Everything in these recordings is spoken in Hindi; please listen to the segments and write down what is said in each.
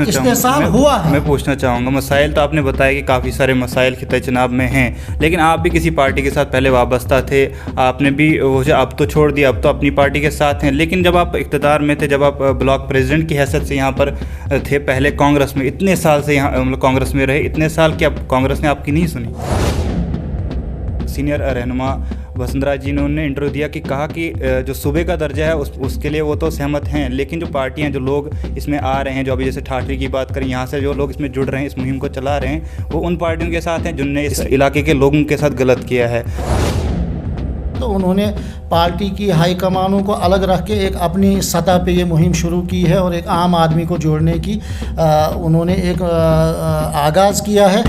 इस्तेहसाल हुआ है। मैं पूछना चाहूँगा, मसाइल तो आपने बताया कि काफ़ी सारे मसाइल खिता चनाब में हैं, लेकिन आप भी किसी पार्टी के साथ पहले वाबस्ता थे, आपने भी वो अब तो छोड़ दिया, अब तो अपनी पार्टी के साथ हैं। लेकिन जब आप इक़्तिदार में थे, जब आप ब्लॉक प्रेसिडेंट की हैसियत से यहाँ पर थे, पहले कांग्रेस में इतने साल से यहाँ मतलब कांग्रेस में रहे इतने साल, क्या कांग्रेस ने आपकी नहीं सुनी? सीनियर रहनुमा वसुंधरा जी ने उन्होंने इंटरव्यू दिया कि कहा कि जो सूबे का दर्जा है उसके लिए वो तो सहमत हैं, लेकिन जो पार्टियां, जो लोग इसमें आ रहे हैं, जो अभी जैसे ठाठरी की बात करें, यहाँ से जो लोग इसमें जुड़ रहे हैं, इस मुहिम को चला रहे हैं, वो उन पार्टियों के साथ हैं जिनने इस इलाके के लोगों के साथ गलत किया है। तो उन्होंने पार्टी की हाईकमानों को अलग रख के एक अपनी सतह पे ये मुहिम शुरू की है और एक आम आदमी को जोड़ने की उन्होंने एक आगाज़ किया है।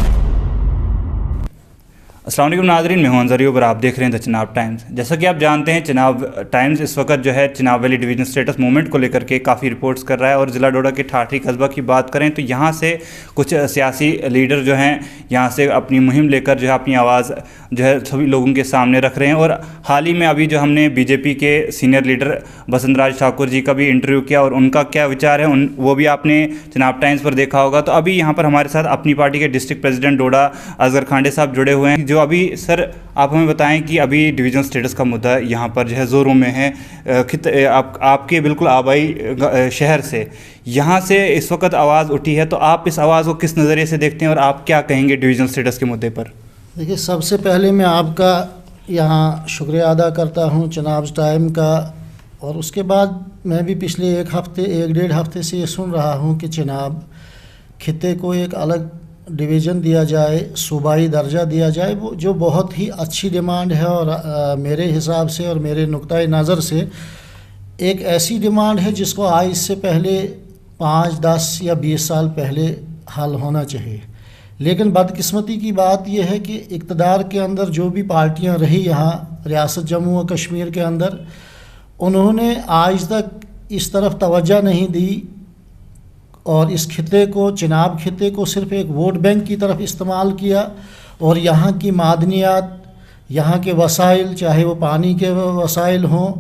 अस्सलाम वालेकुम नाज़रीन, मैं हूं अंज़र और आप देख रहे हैं द चिनाब टाइम्स। जैसा कि आप जानते हैं, चिनाब टाइम्स इस वक्त जो है Chenab valley division status movement को लेकर के काफ़ी रिपोर्ट्स कर रहा है। और ज़िला डोडा के ठाठरी कस्बा की बात करें तो यहाँ से कुछ सियासी लीडर जो हैं यहाँ से अपनी मुहिम लेकर जो है अपनी आवाज़ जो है सभी लोगों के सामने रख रहे हैं। और हाल ही में अभी जो हमने बीजेपी के सीनियर लीडर वसंतराज ठाकुर जी का भी इंटरव्यू किया और उनका क्या विचार है वो भी आपने चिनाब टाइम्स पर देखा होगा। तो अभी यहाँ पर हमारे साथ अपनी पार्टी के डिस्ट्रिक्ट प्रेसिडेंट डोडा असगर खांडे साहब जुड़े हुए हैं। जो अभी सर आप हमें बताएं कि अभी डिवीज़न स्टेटस का मुद्दा यहाँ पर जो है ज़ोरों में है, आपके बिल्कुल आबाई शहर से यहाँ से इस वक्त आवाज़ उठी है, तो आप इस आवाज़ को किस नज़रिए से देखते हैं और आप क्या कहेंगे डिवीज़न स्टेटस के मुद्दे पर? देखिए, सबसे पहले मैं आपका यहाँ शुक्रिया अदा करता हूँ चिनाब टाइम का, और उसके बाद मैं भी पिछले एक डेढ़ हफ्ते से ये सुन रहा हूँ कि चिनाब खिते को एक अलग डिवीज़न दिया जाए, सूबाई दर्जा दिया जाए, वो जो बहुत ही अच्छी डिमांड है। और मेरे हिसाब से और मेरे नुक्ताए नज़र से एक ऐसी डिमांड है जिसको आज से पहले 5, 10 या 20 साल पहले हल होना चाहिए। लेकिन बदकिस्मती की बात यह है कि इक़्तिदार के अंदर जो भी पार्टियां रही यहाँ रियासत जम्मू और कश्मीर के अंदर, उन्होंने आज तक इस तरफ तवज्जो नहीं दी और इस खिते को, चिनाब खिते को सिर्फ एक वोट बैंक की तरफ इस्तेमाल किया। और यहाँ की मादनियात, यहाँ के वसाइल, चाहे वो पानी के वसाइल हों,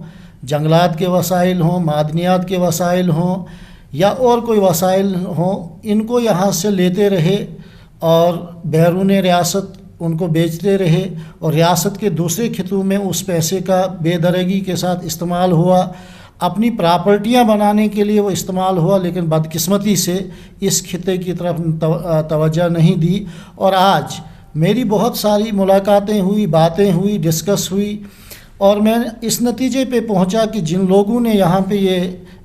जंगलात के वसाइल हों, मादनियात के वसाइल हों या और कोई वसाइल हों, इनको यहाँ से लेते रहे और बैरून रियासत उनको बेचते रहे। और रियासत के दूसरे खितों में उस पैसे का बेदरगी के साथ इस्तेमाल हुआ, अपनी प्रॉपर्टियां बनाने के लिए वो इस्तेमाल हुआ। लेकिन बदकिस्मती से इस खिते की तरफ तवज्जो नहीं दी। और आज मेरी बहुत सारी मुलाकातें हुई, बातें हुई, डिस्कस हुई, और मैं इस नतीजे पे पहुंचा कि जिन लोगों ने यहाँ पे ये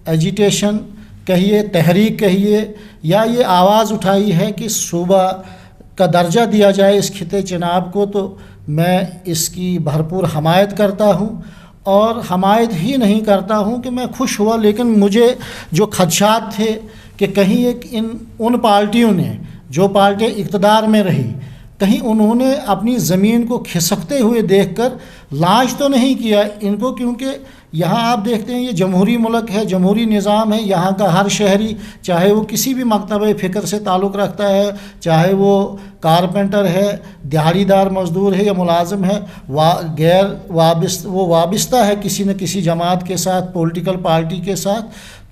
एजिटेशन कहिए, तहरीक कहिए, या ये आवाज़ उठाई है कि सूबा का दर्जा दिया जाए इस खिते चिनाब को, तो मैं इसकी भरपूर हमायत करता हूँ। और हमायत ही नहीं करता हूँ कि मैं खुश हुआ, लेकिन मुझे जो खदशात थे कि कहीं उन पार्टियों ने, जो पार्टियाँ इक़्तिदार में रही, कहीं उन्होंने अपनी ज़मीन को खिसकते हुए देखकर लांच तो नहीं किया इनको, क्योंकि यहाँ आप देखते हैं ये जमहूरी मुल्क है, जमहूरी निज़ाम है। यहाँ का हर शहरी, चाहे वो किसी भी मकतब फ़िक्र से ताल्लुक़ रखता है, चाहे वो कारपेंटर है, दिहाड़ीदार मज़दूर है या मुलाजिम है, वो वाबस्ता है किसी न किसी जमात के साथ, पॉलिटिकल पार्टी के साथ।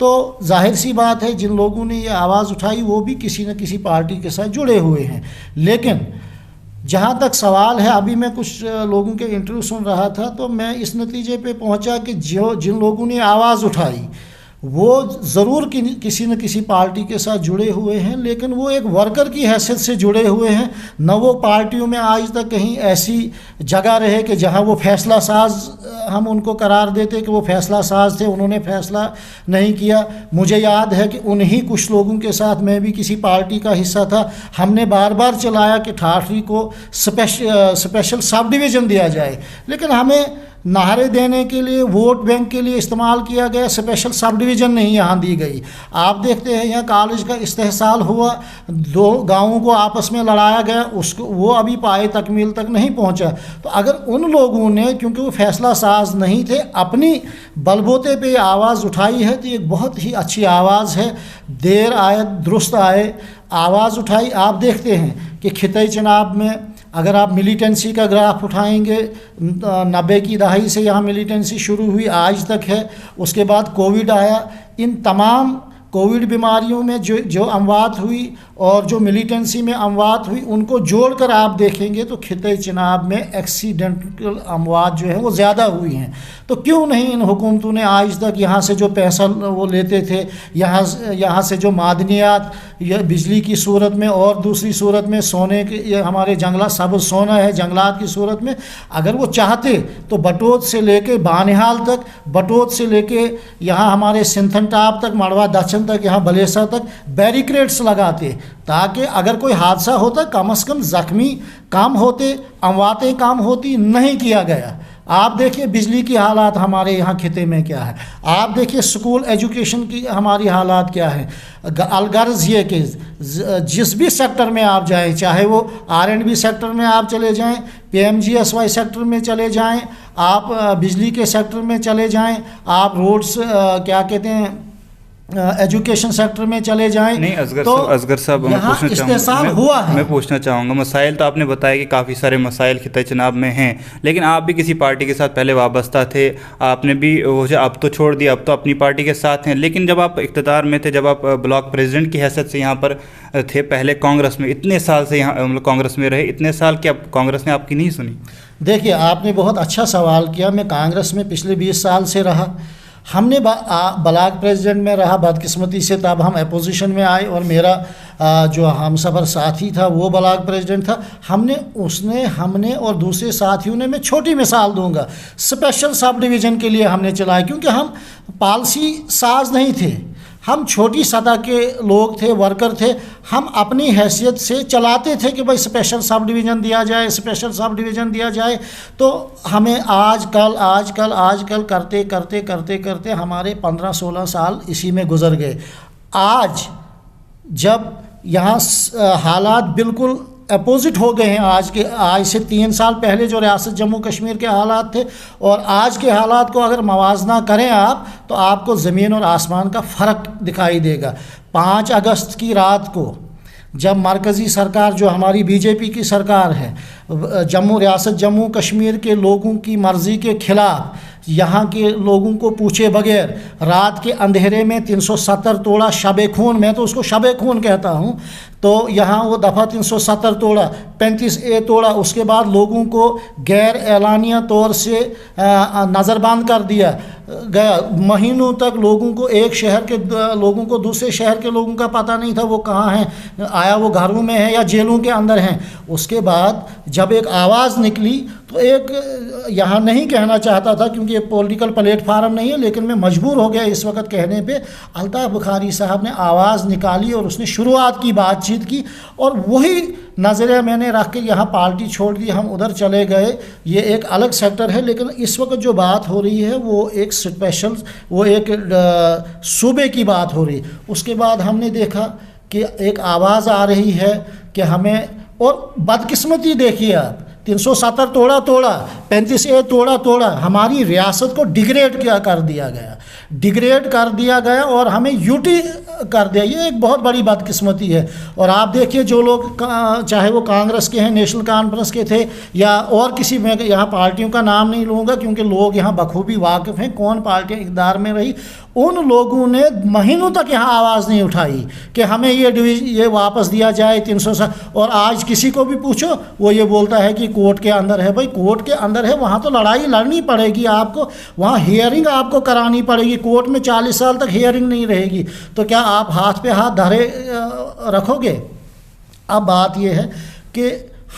तो जाहिर सी बात है जिन लोगों ने ये आवाज़ उठाई वो भी किसी न किसी पार्टी के साथ जुड़े हुए हैं। लेकिन जहाँ तक सवाल है, अभी मैं कुछ लोगों के इंटरव्यू सुन रहा था, तो मैं इस नतीजे पे पहुँचा कि जिन लोगों ने आवाज़ उठाई वो ज़रूर किसी न किसी पार्टी के साथ जुड़े हुए हैं, लेकिन वो एक वर्कर की हैसियत से जुड़े हुए हैं। न वो पार्टियों में आज तक कहीं ऐसी जगह रहे कि जहां वो फैसला साज हम उनको करार देते कि वो फैसला साज थे, उन्होंने फैसला नहीं किया। मुझे याद है कि उन्हीं कुछ लोगों के साथ मैं भी किसी पार्टी का हिस्सा था, हमने बार बार चलाया कि ठाठरी को स्पेशल सब डिवीज़न दिया जाए, लेकिन हमें नारे देने के लिए, वोट बैंक के लिए इस्तेमाल किया गया, स्पेशल सब डिवीज़न नहीं यहाँ दी गई। आप देखते हैं यहाँ कॉलेज का इस्तेहसाल हुआ, 2 गाँवों को आपस में लड़ाया गया, उसको वो अभी पाए तकमील तक नहीं पहुँचा। तो अगर उन लोगों ने, क्योंकि वो फैसला साज नहीं थे, अपनी बलबूते पे आवाज़ उठाई है, तो ये बहुत ही अच्छी आवाज़ है। देर आए दुरुस्त आए, आवाज़ उठाई। आप देखते हैं कि खिते चिनाब में अगर आप मिलिटेंसी का ग्राफ उठाएंगे, 90 की दहाई से यहाँ मिलिटेंसी शुरू हुई, आज तक है। उसके बाद कोविड आया, इन तमाम कोविड बीमारियों में जो अमवात हुई और जो मिलिटेंसी में अमवात हुई, उनको जोड़कर आप देखेंगे तो खिते चिनाब में एक्सीडेंटल अमवात जो है वो ज़्यादा हुई हैं। तो क्यों नहीं इन हुकूमतों ने आज तक यहाँ से जो पैसा वो लेते थे, यहाँ से जो मादनियात या बिजली की सूरत में और दूसरी सूरत में सोने के, ये हमारे जंगलात सबज सोना है जंगलात की सूरत में, अगर वो चाहते तो बटोत से लेके बानिहाल तक, बटोत से लेके यहाँ हमारे सिंथन टाप तक, मड़वा दक्षिण तक, यहाँ बलेसर तक बैरिकेड्स लगाते, ताकि अगर कोई हादसा होता कम से कम ज़ख्मी कम होते, अमवातें कम होती। नहीं किया गया। आप देखिए बिजली की हालात हमारे यहाँ खिते में क्या है, आप देखिए स्कूल एजुकेशन की हमारी हालात क्या है। अलगर्ज ये कि जिस भी सेक्टर में आप जाएं, चाहे वो R&B सेक्टर में आप चले जाएं, PMGSY सेक्टर में चले जाएं, आप बिजली के सेक्टर में चले जाएं, आप रोड्स क्या कहते हैं एजुकेशन सेक्टर में चले जाएं। नहीं असगर साहब मैं पूछना चाहूँगा मसाइल तो आपने बताया कि काफ़ी सारे मसाइल खिता चिनाब में हैं, लेकिन आप भी किसी पार्टी के साथ पहले वाबस्ता थे, आपने भी वो अब तो छोड़ दिया, अब तो अपनी पार्टी के साथ हैं। लेकिन जब आप इक़्तिदार में थे, जब आप ब्लॉक प्रेसिडेंट की हैसियत से यहाँ पर थे, पहले कांग्रेस में इतने साल से यहाँ मतलब कांग्रेस में रहे इतने साल, क्या कांग्रेस ने आपकी नहीं सुनी? देखिए आपने बहुत अच्छा सवाल किया। मैं कांग्रेस में पिछले 20 साल से रहा, हमने ब्लॉक प्रेसिडेंट में रहा, बदकिस्मती से तब हम अपोजिशन में आए और मेरा जो हमसफ़र साथी था वो ब्लॉक प्रेसिडेंट था। हमने और दूसरे साथियों ने, मैं छोटी मिसाल दूंगा, स्पेशल सब डिवीज़न के लिए हमने चलाया, क्योंकि हम पॉलिसी साज नहीं थे, हम छोटी सतह के लोग थे, वर्कर थे। हम अपनी हैसियत से चलाते थे कि भाई स्पेशल सब डिवीज़न दिया जाए, स्पेशल सब डिवीज़न दिया जाए। तो हमें आजकल करते करते करते करते हमारे 15-16 साल इसी में गुजर गए। आज जब यहाँ हालात बिल्कुल अपोजिट हो गए हैं, आज से 3 साल पहले जो रियासत जम्मू कश्मीर के हालात थे और आज के हालात को अगर मवाजना करें आप, तो आपको ज़मीन और आसमान का फ़र्क दिखाई देगा। 5 अगस्त की रात को जब मरकज़ी सरकार जो हमारी बीजेपी की सरकार है, रियासत जम्मू कश्मीर के लोगों की मर्ज़ी के ख़िलाफ़, यहाँ के लोगों को पूछे बगैर रात के अंधेरे में 370 तोड़ा शब खून, मैं तो उसको शब खून कहता हूँ, तो यहाँ वो दफ़ा 370 तोड़ा 35A तोड़ा, उसके बाद लोगों को गैर एलानिया तौर से नज़रबंद कर दिया गया। महीनों तक लोगों को, एक शहर के लोगों को दूसरे शहर के लोगों का पता नहीं था वो कहाँ हैं, आया वो घरों में है या जेलों के अंदर हैं। उसके बाद जब एक आवाज़ निकली, तो एक यहाँ नहीं कहना चाहता था क्योंकि ये पॉलिटिकल प्लेटफार्म नहीं है, लेकिन मैं मजबूर हो गया इस वक्त कहने पे। अल्ताफ़ बुखारी साहब ने आवाज़ निकाली और उसने शुरुआत की, बातचीत की, और वही नज़रिया मैंने रख के यहाँ पार्टी छोड़ दी, हम उधर चले गए। ये एक अलग सेक्टर है, लेकिन इस वक्त जो बात हो रही है वो एक स्पेशल, वो एक सूबे की बात हो रही। उसके बाद हमने देखा कि एक आवाज़ आ रही है कि हमें, और बदकिस्मती देखिए आप, 370 तोड़ा 35A तोड़ा हमारी रियासत को डिग्रेड कर दिया गया और हमें यूटी कर दिया। ये एक बहुत बड़ी बदकिस्मती है। और आप देखिए जो लोग, चाहे वो कांग्रेस के हैं, नेशनल कॉन्फ्रेंस के थे या और किसी, मैं यहाँ पार्टियों का नाम नहीं लूँगा क्योंकि लोग यहाँ बखूबी वाकिफ़ हैं कौन पार्टियाँ इक़्तिदार में रही, उन लोगों ने महीनों तक यहाँ आवाज़ नहीं उठाई कि हमें ये वापस दिया जाए 300। और आज किसी को भी पूछो वो ये बोलता है कि कोर्ट के अंदर है। भाई कोर्ट के अंदर है, वहाँ तो लड़ाई लड़नी पड़ेगी आपको, वहाँ हियरिंग आपको करानी पड़ेगी। कोर्ट में 40 साल तक हियरिंग नहीं रहेगी, तो क्या आप हाथ पे हाथ धरे रखोगे? अब बात ये है कि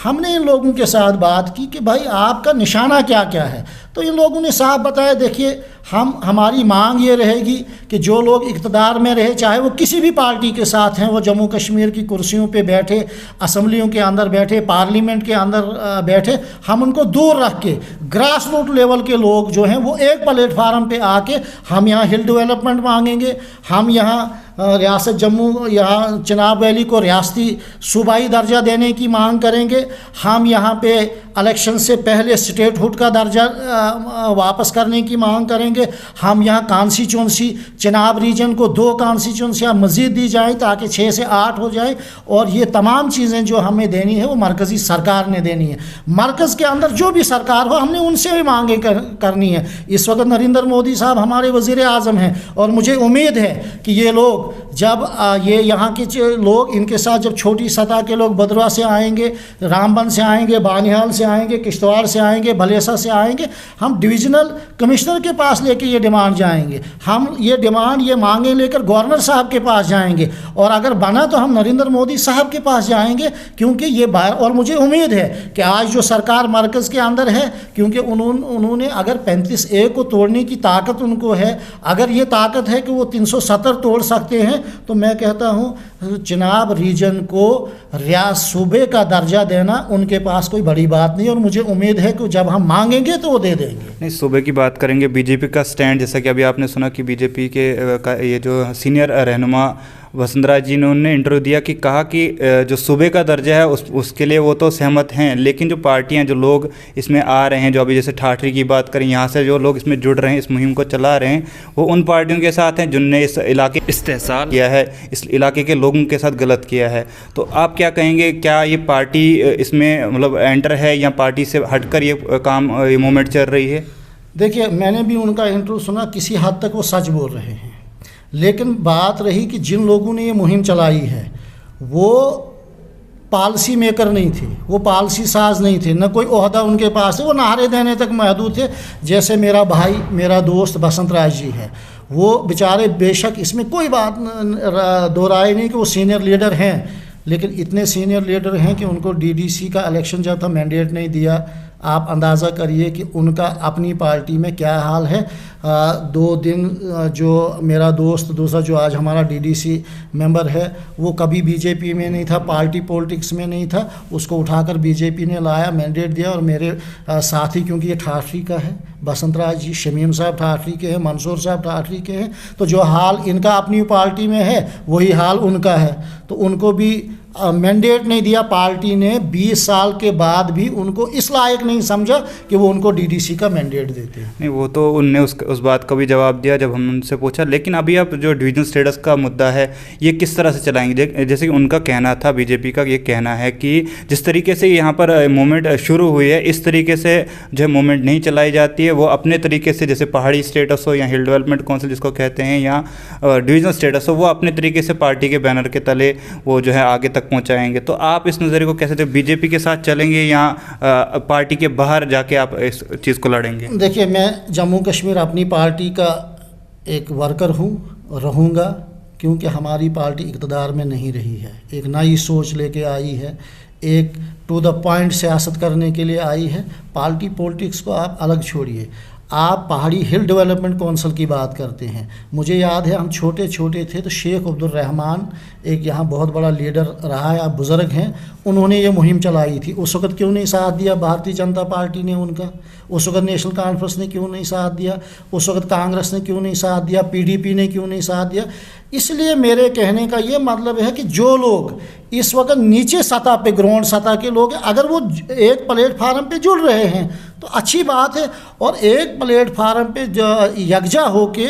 हमने इन लोगों के साथ बात की कि भाई आपका निशाना क्या क्या है, तो इन लोगों ने साफ बताया, देखिए हमारी मांग ये रहेगी कि जो लोग इक़्तिदार में रहे, चाहे वो किसी भी पार्टी के साथ हैं, वो जम्मू कश्मीर की कुर्सियों पे बैठे, असम्बलियों के अंदर बैठे, पार्लियामेंट के अंदर बैठे, हम उनको दूर रख के ग्रास रूट लेवल के लोग जो हैं वो एक प्लेटफार्म पे आके हम यहाँ हिल डेवलपमेंट मांगेंगे, हम यहाँ रियासत जम्मू, यहाँ चिनाब वैली को रियासती सूबाई दर्जा देने की मांग करेंगे, हम यहाँ पे इलेक्शन से पहले स्टेटहुड का दर्जा वापस करने की मांग करेंगे, हम यहाँ कॉन्स्टिट्यूंसी चिनाब रीजन को 2 कॉन्स्टिट्यूंसियाँ मज़ीद दी जाएँ ताकि 6 से 8 हो जाए। और ये तमाम चीज़ें जो हमें देनी है वो मरकज़ी सरकार ने देनी है। मरकज़ के अंदर जो भी सरकार हो हमने उनसे भी मांगे करनी है। इस वक्त नरेंद्र मोदी साहब हमारे वज़ीर आज़म हैं और मुझे उम्मीद है कि ये लोग जब ये यहाँ के लोग इनके साथ जब छोटी सतह के लोग बदरवा से आएंगे, रामबन से आएंगे, बानिहाल से आएंगे, किश्तवाड़ से आएंगे, भलेसा से आएंगे, हम डिविजनल कमिश्नर के पास लेके ये डिमांड जाएंगे, हम ये डिमांड ये मांगे लेकर गवर्नर साहब के पास जाएंगे, और अगर बना तो हम नरेंद्र मोदी साहब के पास जाएंगे, क्योंकि ये और मुझे उम्मीद है कि आज जो सरकार मरकज़ के अंदर है, क्योंकि उन्होंने अगर 35A को तोड़ने की ताकत उनको है, अगर ये ताकत है कि वो 370 तोड़ सकते हैं, तो मैं कहता हूँ चिनाब रीजन को सूबे का दर्जा देना उनके पास कोई बड़ी बात नहीं, और मुझे उम्मीद है कि जब हम मांगेंगे तो वो दे देंगे। नहीं, सूबे की बात करेंगे, बीजेपी का स्टैंड, जैसा कि अभी आपने सुना कि बीजेपी के ये जो सीनियर रहनुमा वसुंधरा जी ने उन्होंने इंटरव्यू दिया कि कहा कि जो सूबे का दर्जा है उसके लिए वो तो सहमत हैं, लेकिन जो पार्टियां, जो लोग इसमें आ रहे हैं, जो अभी जैसे ठाठरी की बात करें, यहाँ से जो लोग इसमें जुड़ रहे हैं, इस मुहिम को चला रहे हैं, वो उन पार्टियों के साथ हैं जिनने इस इलाके इस्तेहसाल किया है, इस इलाके के लोगों के साथ गलत किया है। तो आप क्या कहेंगे, क्या ये पार्टी इसमें मतलब एंटर है, या पार्टी से हटकर ये काम, ये मूवमेंट चल रही है? देखिए, मैंने भी उनका इंटरव्यू सुना, किसी हद तक वो सच बोल रहे हैं, लेकिन बात रही कि जिन लोगों ने ये मुहिम चलाई है वो पॉलिसी मेकर नहीं थे, वो पॉलिसी साज नहीं थे, न कोई ओहदा उनके पास है, वो नारे देने तक महदूद थे। जैसे मेरा भाई, मेरा दोस्त बसंत राज जी है, वो बेचारे, बेशक इसमें कोई बात दो राय नहीं कि वो सीनियर लीडर हैं, लेकिन इतने सीनियर लीडर हैं कि उनको डीडीसी का इलेक्शन जब था मैंडेट नहीं दिया। आप अंदाज़ा करिए कि उनका अपनी पार्टी में क्या हाल है। 2 दिन जो मेरा दोस्त दूसरा जो आज हमारा डीडीसी मेंबर है, वो कभी बीजेपी में नहीं था, पार्टी पॉलिटिक्स में नहीं था, उसको उठाकर बीजेपी ने लाया, मैंडेट दिया, और मेरे साथी, क्योंकि ये ठाठरी का है, बसंत राज जी, शमीम साहब ठाठरी के हैं, मंसूर साहब ठाठरी के हैं, तो जो हाल इनका अपनी पार्टी में है वही हाल उनका है। तो उनको भी मैंडेट नहीं दिया पार्टी ने, 20 साल के बाद भी उनको इस लायक नहीं समझा कि वो उनको डीडीसी का मैंडेट देते हैं। नहीं, वो तो उनने उस बात का भी जवाब दिया जब हमने उनसे पूछा। लेकिन अभी अब जो डिवीजन स्टेटस का मुद्दा है, ये किस तरह से चलाएंगे? जैसे कि उनका कहना था, बीजेपी का ये कहना है कि जिस तरीके से यहाँ पर मूवमेंट शुरू हुई है, इस तरीके से जो है मूवमेंट नहीं चलाई जाती है, वो अपने तरीके से, जैसे पहाड़ी स्टेटस हो या हिल डेवलपमेंट काउंसिल जिसको कहते हैं, या डिवीजन स्टेटस हो, वो अपने तरीके से पार्टी के बैनर के तले वो जो है आगे तक पहुंचाएंगे। तो आप इस नज़रिए को कैसे, बीजेपी के साथ चलेंगे या पार्टी के बाहर जाके आप इस चीज़ को लड़ेंगे? देखिए, मैं जम्मू कश्मीर अपनी पार्टी का एक वर्कर हूँ, रहूँगा, क्योंकि हमारी पार्टी इक़्तिदार में नहीं रही है, एक नई सोच लेके आई है, एक टू द पॉइंट सियासत करने के लिए आई है। पार्टी पॉलिटिक्स को आप अलग छोड़िए, आप पहाड़ी हिल डेवलपमेंट काउंसिल की बात करते हैं। मुझे याद है हम छोटे छोटे थे तो शेख अब्दुल रहमान एक यहाँ बहुत बड़ा लीडर रहा है, आप बुज़ुर्ग हैं, उन्होंने ये मुहिम चलाई थी। उस वक़्त क्यों नहीं साथ दिया भारतीय जनता पार्टी ने उनका? उस वक़्त नेशनल कॉन्फ्रेंस ने क्यों नहीं साथ दिया? उस वक़्त कांग्रेस ने क्यों नहीं साथ दिया? पीडीपी ने क्यों नहीं साथ दिया? इसलिए मेरे कहने का ये मतलब है कि जो लोग इस वक्त नीचे सतह पे, ग्राउंड सतह के लोग हैं, अगर वो एक प्लेटफार्म पे जुड़ रहे हैं तो अच्छी बात है, और एक प्लेटफार्म पे यकजा होके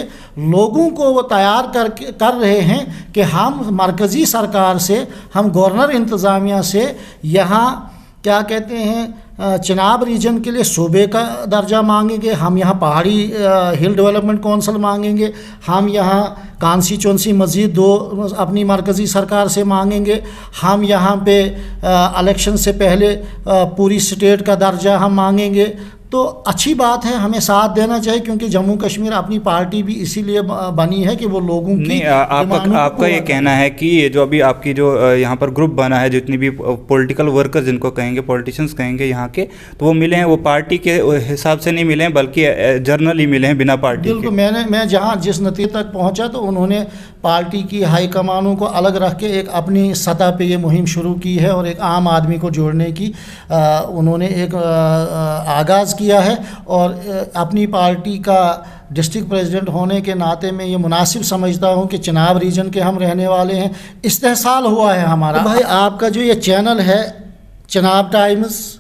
लोगों को वो तैयार कर रहे हैं कि हम मरकज़ी सरकार से, हम गवर्नर इंतज़ामिया से यहाँ क्या कहते हैं चिनाब रीजन के लिए सूबे का दर्जा मांगेंगे, हम यहाँ पहाड़ी हिल डेवलपमेंट काउंसिल मांगेंगे, हम यहाँ कॉन्स्टिट्यूंसी मज़ीद 2 अपनी मरकज़ी सरकार से मांगेंगे, हम यहाँ पे इलेक्शन से पहले पूरी स्टेट का दर्जा हम मांगेंगे। तो अच्छी बात है, हमें साथ देना चाहिए, क्योंकि जम्मू कश्मीर अपनी पार्टी भी इसीलिए बनी है कि वो लोगों की नहीं, आपका ये कहना है कि ये जो अभी आपकी जो यहाँ पर ग्रुप बना है, जितनी भी पॉलिटिकल वर्कर्स जिनको कहेंगे, पॉलिटिशियंस कहेंगे यहाँ के, तो वो मिले हैं, वो पार्टी के हिसाब से नहीं मिले हैं, बल्कि जर्नली मिले हैं, बिना पार्टी बिल्कुल। मैं जहाँ जिस नतीजे तक पहुँचा, तो उन्होंने पार्टी की हाईकमानों को अलग रख के एक अपनी सतह पे ये मुहिम शुरू की है, और एक आम आदमी को जोड़ने की उन्होंने एक आगाज़ किया है। और अपनी पार्टी का डिस्ट्रिक्ट प्रेसिडेंट होने के नाते मैं ये मुनासिब समझता हूँ कि चिनाब रीजन के हम रहने वाले हैं, इस्तेहसाल हुआ है हमारा। तो भाई, आपका जो ये चैनल है चिनाब टाइम्स,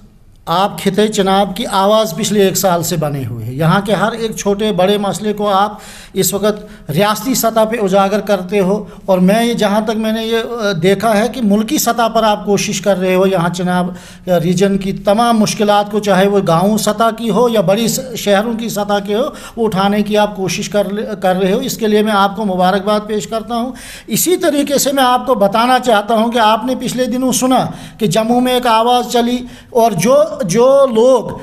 आप खिते चनाब की आवाज़ पिछले 1 साल से बने हुए हैं। यहाँ के हर एक छोटे बड़े मसले को आप इस वक्त रियासती सतह पे उजागर करते हो, और मैं ये जहाँ तक मैंने ये देखा है कि मुल्की सतह पर आप कोशिश कर रहे हो यहाँ चनाब रीजन की तमाम मुश्किलात को, चाहे वो गाँव सतह की हो या बड़ी शहरों की सतह के हो, वो उठाने की आप कोशिश कर रहे हो। इसके लिए मैं आपको मुबारकबाद पेश करता हूँ। इसी तरीके से मैं आपको बताना चाहता हूँ कि आपने पिछले दिनों सुना कि जम्मू में एक आवाज़ चली, और जो लोग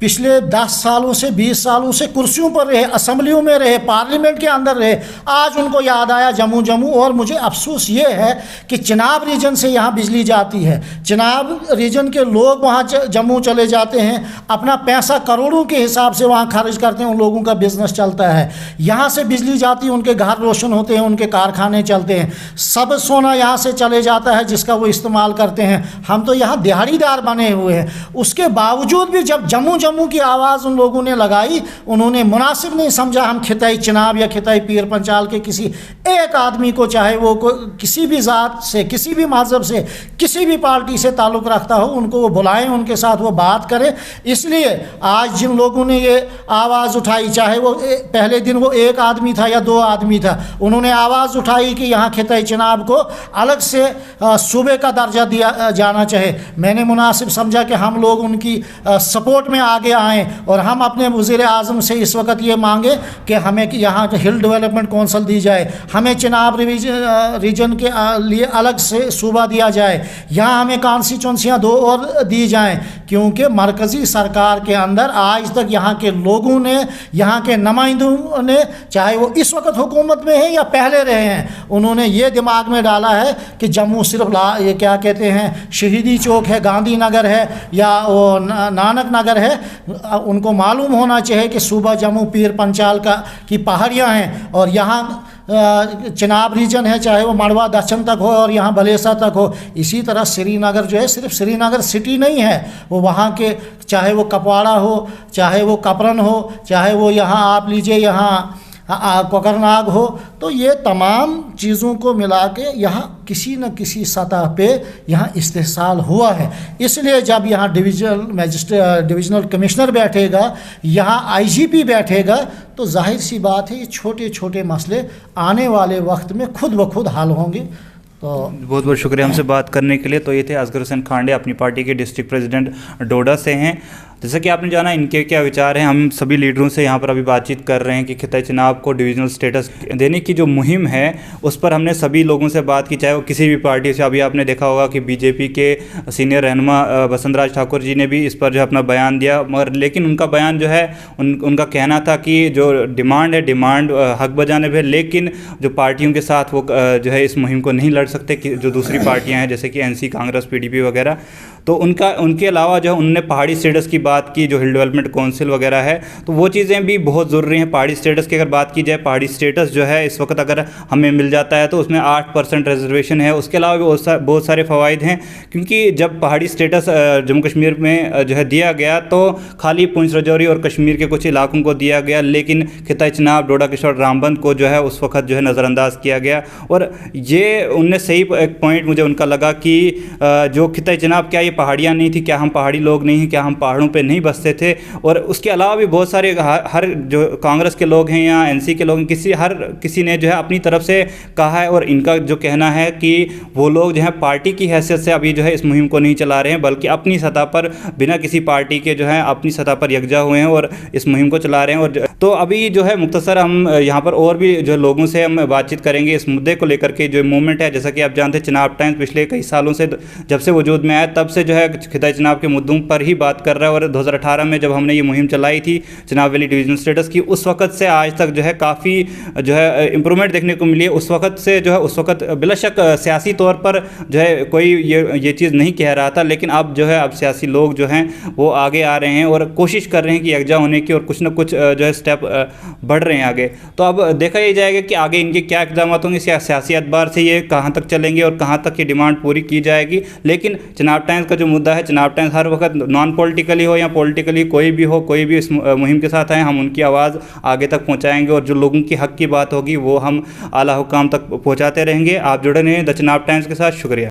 पिछले 10 सालों से 20 सालों से कुर्सियों पर रहे, असम्बलियों में रहे, पार्लियामेंट के अंदर रहे, आज उनको याद आया जम्मू। और मुझे अफसोस ये है कि चिनाब रीजन से यहाँ बिजली जाती है, चिनाब रीजन के लोग वहाँ जम्मू चले जाते हैं, अपना पैसा करोड़ों के हिसाब से वहाँ खर्च करते हैं, उन लोगों का बिजनेस चलता है। यहाँ से बिजली जाती है, उनके घर रोशन होते हैं, उनके कारखाने चलते हैं, सब सोना यहाँ से चले जाता है जिसका वो इस्तेमाल करते हैं। हम तो यहाँ दिहाड़ीदार बने हुए हैं। उसके बावजूद भी जब जम्मू की आवाज़ उन लोगों ने लगाई, उन्होंने मुनासिब नहीं समझा हम खिताई चिनाब या खिताई पीर पंचाल के किसी एक आदमी को, चाहे वो किसी भी ज़ात से, किसी भी मज़हब से, किसी भी पार्टी से ताल्लुक़ रखता हो, उनको वो बुलाएं, उनके साथ वो बात करें। इसलिए आज जिन लोगों ने ये आवाज़ उठाई, चाहे वो पहले दिन वो 1 आदमी था या 2 आदमी था, उन्होंने आवाज़ उठाई कि यहाँ खिताई चिनाब को अलग से सूबे का दर्जा दिया जाना चाहिए। मैंने मुनासिब समझा कि हम लोग उनकी सपोर्ट में आगे आएँ, और हम अपने वज़ीर आज़म से इस वक्त ये मांगे कि हमें यहाँ हिल डेवलपमेंट कौंसिल दी जाए, हमें चिनाब रीजन के लिए अलग से सूबा दिया जाए, यहाँ हमें कॉन्स्टिट्यूंसियाँ 2 और दी जाएं, क्योंकि मरकज़ी सरकार के अंदर आज तक यहाँ के लोगों ने, यहाँ के नुमाइंदों ने, चाहे वो इस वक्त हुकूमत में हैं या पहले रहे हैं, उन्होंने ये दिमाग में डाला है कि जम्मू सिर्फ ये क्या कहते हैं, शहीदी चौक है, गांधी नगर है या वो नानक नगर है। उनको मालूम होना चाहिए कि सूबा जम्मू पीर पंचाल की पहाड़ियाँ हैं, और यहाँ चिनाब रीजन है, चाहे वो मड़वा दक्षिण तक हो और यहाँ बलेसा तक हो। इसी तरह श्रीनगर जो है, सिर्फ श्रीनगर सिटी नहीं है, वो वहाँ के, चाहे वो कपवाड़ा हो, चाहे वो कपरन हो, चाहे वो यहाँ आप लीजिए यहाँ कोकरनाग हो, तो ये तमाम चीज़ों को मिला के यहाँ किसी न किसी सतह पे यहाँ इस्तेहसाल हुआ है। इसलिए जब यहाँ डिविजनल कमिश्नर बैठेगा, यहाँ आईजीपी बैठेगा, तो जाहिर सी बात है ये छोटे छोटे मसले आने वाले वक्त में खुद ब खुद हल होंगे। तो बहुत बहुत शुक्रिया हमसे बात करने के लिए। तो ये थे असगर हुसैन खांडे, अपनी पार्टी के डिस्ट्रिक्ट प्रेसिडेंट डोडा से हैं। जैसा कि आपने जाना इनके क्या विचार हैं, हम सभी लीडरों से यहाँ पर अभी बातचीत कर रहे हैं कि खिताई चिनाब को डिविजनल स्टेटस देने की जो मुहिम है उस पर हमने सभी लोगों से बात की, चाहे वो किसी भी पार्टी से। अभी आपने देखा होगा कि बीजेपी के सीनियर रहनुमा बसंत राज ठाकुर जी ने भी इस पर जो है अपना बयान दिया, मगर लेकिन उनका बयान जो है उनका कहना था कि जो डिमांड है, डिमांड हक बजानिब है, लेकिन जो पार्टियों के साथ वो जो है इस मुहिम को नहीं लड़ सकते, कि जो दूसरी पार्टियाँ हैं जैसे कि एनसी, कांग्रेस, पीडीपी वगैरह। तो उनके अलावा जो है उन्होंने पहाड़ी स्टेटस की बात की, जो हिल डेवलपमेंट काउंसिल वगैरह है, तो वो चीज़ें भी बहुत ज़रूरी हैं। पहाड़ी स्टेटस की अगर बात की जाए, पहाड़ी स्टेटस जो है इस वक्त अगर हमें मिल जाता है तो उसमें 8% रिजर्वेशन है। उसके अलावा भी बहुत सारे फ़वाइद हैं, क्योंकि जब पहाड़ी स्टेटस जम्मू कश्मीर में जो है दिया गया तो खाली पुंछ राजौरी और कश्मीर के कुछ इलाकों को दिया गया, लेकिन खिताई चिनाब, डोडा किशोर, रामबन को जो है उस वक्त जो है नज़रअंदाज किया गया। और ये उनने सही एक पॉइंट मुझे उनका लगा कि जो खिताई चिनाब, क्या ये पहाड़ियाँ नहीं थी, क्या हम पहाड़ी लोग नहीं हैं, क्या हम पहाड़ों पे नहीं बसते थे। और उसके अलावा भी बहुत सारे हर जो कांग्रेस के लोग हैं या एनसी के लोग हैं, हर किसी ने जो है अपनी तरफ से कहा है, और इनका जो कहना है कि वो लोग जो है पार्टी की हैसियत से अभी जो है इस मुहिम को नहीं चला रहे हैं, बल्कि अपनी सतह पर बिना किसी पार्टी के जो है अपनी सतह पर यकजा हुए हैं और इस मुहिम को चला रहे हैं। और तो अभी जो है मुख्तसर हम यहाँ पर और भी जो लोगों से हम बातचीत करेंगे इस मुद्दे को लेकर के। जो मूवमेंट है, जैसा कि आप जानते हैं, चिनाब टाइम्स पिछले कई सालों से जब से वजूद में आया तब से जो है खिताई चिनाब के मुद्दों पर ही बात कर रहा है। और 2018 में जब हमने ये मुहिम चलाई थी चिनाब वैली डिवीजनल स्टेटस की, उस वक्त से आज तक जो है काफ़ी जो है इम्प्रूवमेंट देखने को मिली है। उस वक्त से जो है उस वक्त बिलाशक सियासी तौर पर जो है कोई ये चीज़ नहीं कह रहा था, लेकिन अब जो है अब सियासी लोग जो हैं वो आगे आ रहे हैं और कोशिश कर रहे हैं कि यकजा होने की, और कुछ ना कुछ जो है स्टेप बढ़ रहे हैं आगे। तो अब देखा ही जाएगा कि आगे इनके क्या इक़दाम होंगे, सियासी एतबार से ये कहाँ तक चलेंगे और कहाँ तक ये डिमांड पूरी की जाएगी। लेकिन चिनाब टाइम्स का जो मुद्दा है, चिनाब टाइम्स हर वक्त नॉन पॉलिटिकली हो या पॉलिटिकली कोई भी हो, कोई भी इस मुहिम के साथ आए, हम उनकी आवाज़ आगे तक पहुँचाएँगे, और जो लोगों की हक़ की बात होगी वो हम आला हुकाम तक पहुँचाते रहेंगे। आप जुड़े रहें द चिनाब टाइम्स के साथ। शुक्रिया।